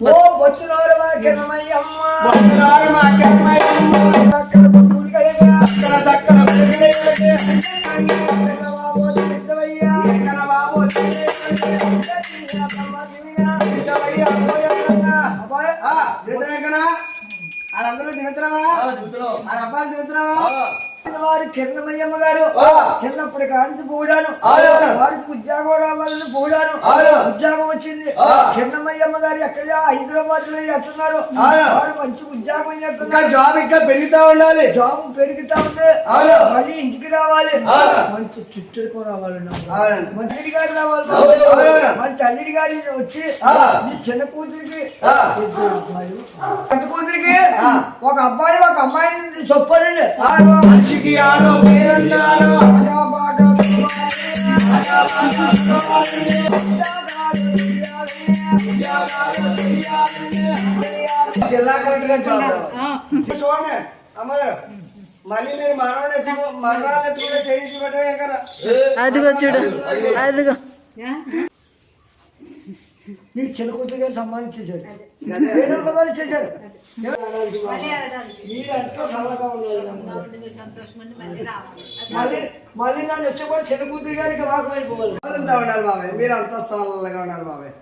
ఓ బొచ్చునోరు మా కిరణమయ్యమ్మ సక్కన అందరూ దిగుతున్నావా అబ్బాయిలు దిగుతున్నావా వారు కిరణమయ్యమ్మ గారు చిన్నప్పటి కాడికి పోడాను వారికి ఉద్యోగం రావాలని పోడాను ఉద్యోగం వచ్చింది కిరణమయ్యమ్మ గారు ఎక్కడ హైదరాబాద్ లో చేస్తున్నారు వారు మంచి ఉద్యోగం చేస్తున్నారు జాబ్ ఇంకా పెరుగుతా ఉండాలి జాబ్ పెరుగుతా ఉంది మళ్ళీ ఇంటికి రావాలి మంచి చుట్టూ రావాలన్నా మంచి అల్లుడి గారు రావాలి మంచి అల్లుడి గారి వచ్చి చిన్న కూతురికి పెద్ద కూతురికి ఒక అబ్బాయి ఒక అమ్మాయిని చెప్పారండి మనిషికి ఆరో పేరన్నారు జిల్లా కలెక్టర్ చూడండి అమ్మాయి మళ్ళీ మీరు మరణాన్ని చేయించి పెట్టే కదా అదిగో చూడు అదిగో మీకు చిన్న కూతురు గారు సంబంధించేశారు చేశారు మళ్ళీ నన్ను వచ్చేప్పుడు చిన్న కూతురు గారికి మాకు వెళ్ళిపోవాలి ఉండాలి బాబాయ్ మీరు అంతా సవాళ్ళగా ఉన్నారు బాబాయ్